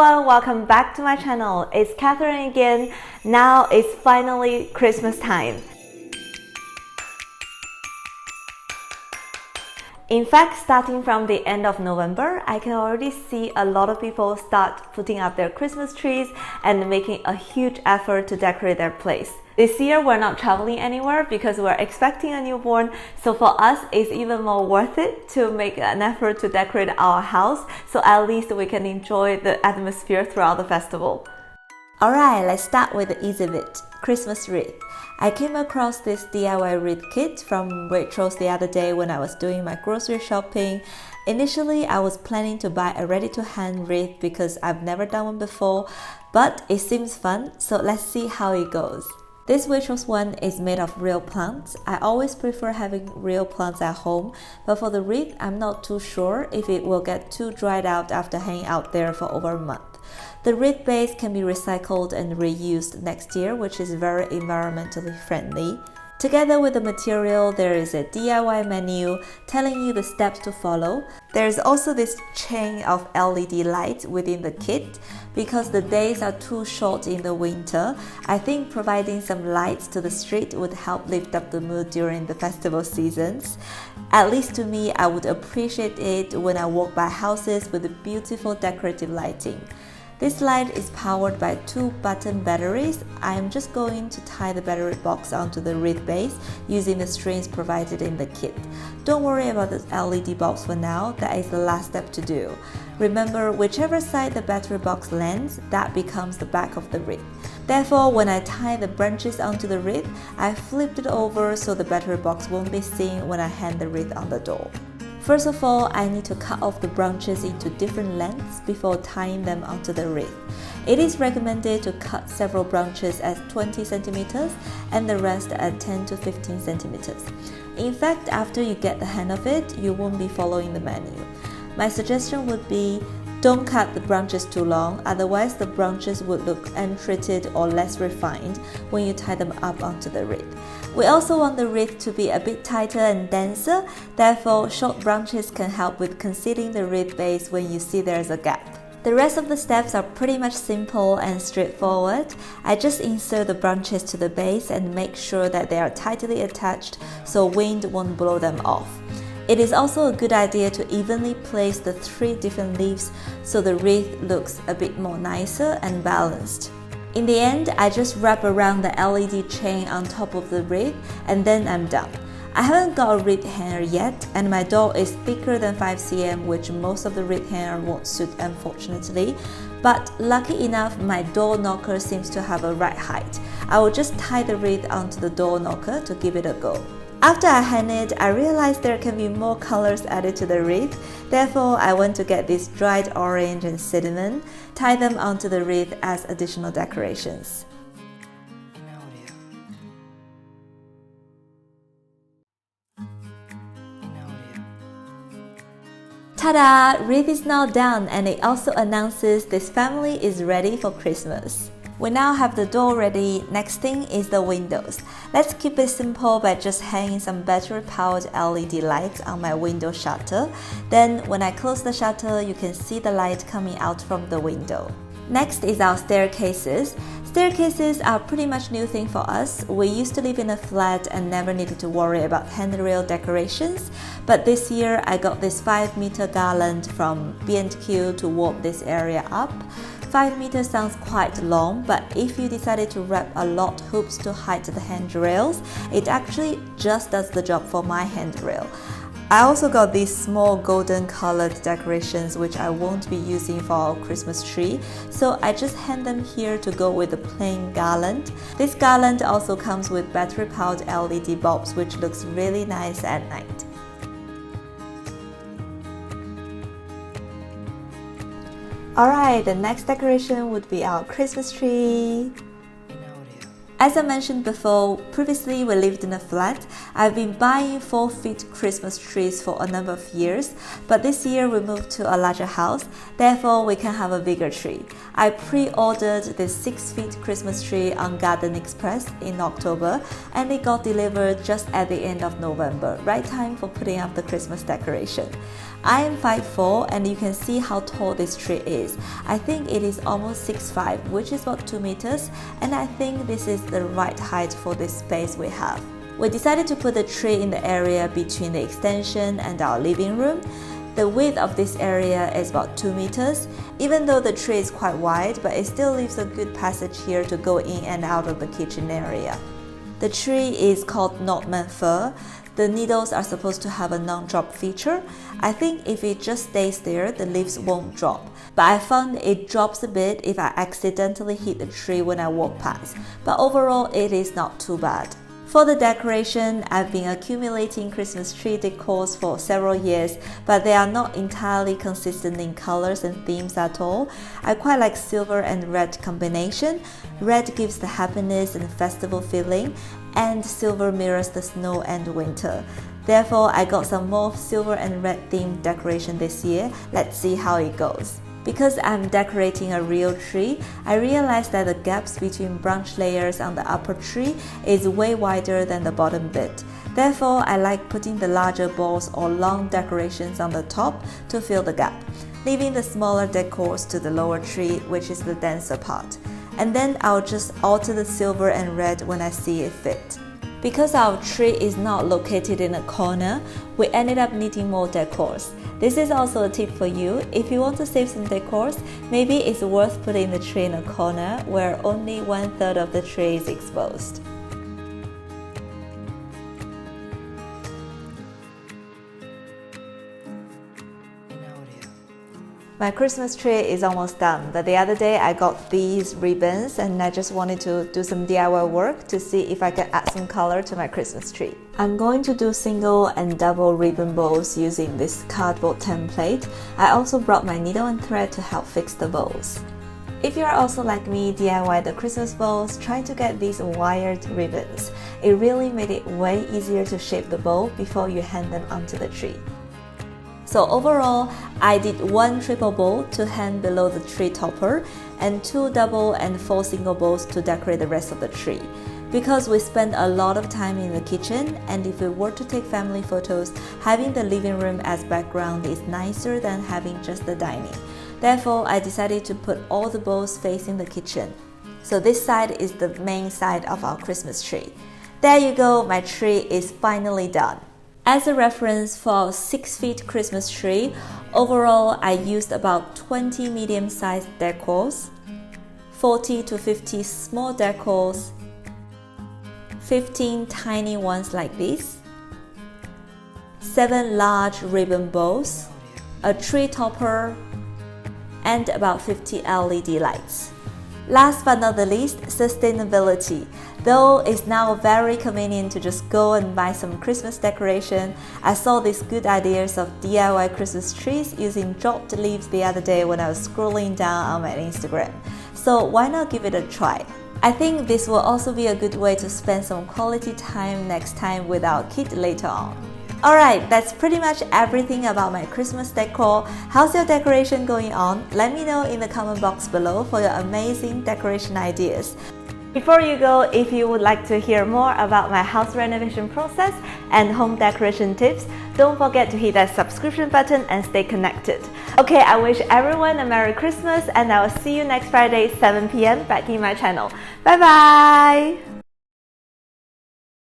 everyone, welcome back to my channel. It's Catherine again. Now it's finally Christmas time. In fact, starting from the end of November, I can already see a lot of people start putting up their Christmas trees and making a huge effort to decorate their place. This year, we're not traveling anywhere because we're expecting a newborn, so for us, it's even more worth it to make an effort to decorate our house so at least we can enjoy the atmosphere throughout the festival. Alright, let's start with the easy bit, Christmas wreath. I came across this DIY wreath kit from Waitrose the other day when I was doing my grocery shopping. Initially, I was planning to buy a ready-to-hand wreath because I've never done one before, but it seems fun, so let's see how it goes. This Waitrose one is made of real plants. I always prefer having real plants at home, but for the wreath, I'm not too sure if it will get too dried out after hanging out there for over a month. The wreath base can be recycled and reused next year, which is very environmentally friendly. Together with the material, there is a DIY menu telling you the steps to follow. There's also this chain of LED lights within the kit. Because the days are too short in the winter, I think providing some lights to the street would help lift up the mood during the festival seasons. At least to me, I would appreciate it when I walk by houses with beautiful decorative lighting. This light is powered by 2-button batteries. I am just going to tie the battery box onto the wreath base using the strings provided in the kit. Don't worry about the LED box for now, that is the last step to do. Remember, whichever side the battery box lands, that becomes the back of the wreath. Therefore, when I tie the branches onto the wreath, I flipped it over so the battery box won't be seen when I hang the wreath on the door. First of all, I need to cut off the branches into different lengths before tying them onto the wreath. It is recommended to cut several branches at 20 centimeters and the rest at 10 to 15 centimeters. In fact, after you get the hang of it, you won't be following the menu. My suggestion would be don't cut the branches too long, otherwise the branches would look untreated or less refined when you tie them up onto the wreath. We also want the wreath to be a bit tighter and denser, therefore short branches can help with concealing the wreath base when you see there's a gap. The rest of the steps are pretty much simple and straightforward. I just insert the branches to the base and make sure that they are tightly attached so wind won't blow them off. It is also a good idea to evenly place the 3 different leaves so the wreath looks a bit more nicer and balanced. In the end, I just wrap around the LED chain on top of the wreath and then I'm done. I haven't got a wreath hanger yet and my door is thicker than 5 cm, which most of the wreath hanger won't suit unfortunately, but lucky enough my door knocker seems to have a right height. I will just tie the wreath onto the door knocker to give it a go. After I hang it, I realized there can be more colors added to the wreath, therefore I went to get this dried orange and cinnamon, tie them onto the wreath as additional decorations. Ta-da! Wreath is now done and it also announces this family is ready for Christmas. We now have the door ready, next thing is the windows. Let's keep it simple by just hanging some battery-powered LED lights on my window shutter. Then when I close the shutter, you can see the light coming out from the window. Next is our staircases. Staircases are pretty much new thing for us. We used to live in a flat and never needed to worry about handrail decorations. But this year I got this 5-meter garland from B&Q to warp this area up. 5 meters sounds quite long, but if you decided to wrap a lot hoops to hide the handrails, it actually just does the job for my handrail. I also got these small golden colored decorations which I won't be using for our Christmas tree, so I just hang them here to go with the plain garland. This garland also comes with battery-powered LED bulbs which looks really nice at night. Alright, the next decoration would be our Christmas tree. As I mentioned before, previously we lived in a flat. I've been buying 4-feet Christmas trees for a number of years, but this year we moved to a larger house, therefore we can have a bigger tree. I pre-ordered this 6-feet Christmas tree on Garden Express in October, and it got delivered just at the end of November, right time for putting up the Christmas decoration. I am 5'4", and you can see how tall this tree is. I think it is almost 6'5", which is about 2 meters, and I think this is the right height for this space we have. We decided to put the tree in the area between the extension and our living room. The width of this area is about 2 meters, even though the tree is quite wide, but it still leaves a good passage here to go in and out of the kitchen area. The tree is called Nordman fir. The needles are supposed to have a non-drop feature. I think if it just stays there, the leaves won't drop. But I found it drops a bit if I accidentally hit the tree when I walk past. But overall, it is not too bad. For the decoration, I've been accumulating Christmas tree decors for several years, but they are not entirely consistent in colors and themes at all. I quite like silver and red combination. Red gives the happiness and festival feeling, and silver mirrors the snow and winter. Therefore, I got some more silver and red themed decoration this year. Let's see how it goes. Because I'm decorating a real tree, I realized that the gaps between branch layers on the upper tree is way wider than the bottom bit. Therefore, I like putting the larger balls or long decorations on the top to fill the gap, leaving the smaller decors to the lower tree, which is the denser part. And then I'll just alter the silver and red when I see it fit. Because our tree is not located in a corner, we ended up needing more decors. This is also a tip for you. If you want to save some decors, maybe it's worth putting the tree in a corner where only 1/3 of the tree is exposed. My Christmas tree is almost done, but the other day I got these ribbons and I just wanted to do some DIY work to see if I can add some color to my Christmas tree. I'm going to do single and double ribbon bows using this cardboard template. I also brought my needle and thread to help fix the bows. If you are also like me, DIY the Christmas bows, try to get these wired ribbons. It really made it way easier to shape the bow before you hang them onto the tree. So overall, I did 1 triple bow to hang below the tree topper and 2 double and 4 single bows to decorate the rest of the tree. Because we spend a lot of time in the kitchen, and if we were to take family photos, having the living room as background is nicer than having just the dining. Therefore, I decided to put all the bows facing the kitchen. So this side is the main side of our Christmas tree. There you go, my tree is finally done. As a reference for our 6-feet Christmas tree, overall I used about 20 medium-sized decors, 40 to 50 small decors, 15 tiny ones like this, 7 large ribbon bows, a tree topper, and about 50 LED lights. Last but not the least, sustainability. Though it's now very convenient to just go and buy some Christmas decoration, I saw these good ideas of DIY Christmas trees using dropped leaves the other day when I was scrolling down on my Instagram. So why not give it a try? I think this will also be a good way to spend some quality time next time with our kid later on. Alright, that's pretty much everything about my Christmas decor. How's your decoration going on? Let me know in the comment box below for your amazing decoration ideas. Before you go, if you would like to hear more about my house renovation process and home decoration tips, don't forget to hit that subscription button and stay connected. Okay, I wish everyone a Merry Christmas, and I will see you next Friday, 7 p.m. back in my channel. Bye bye!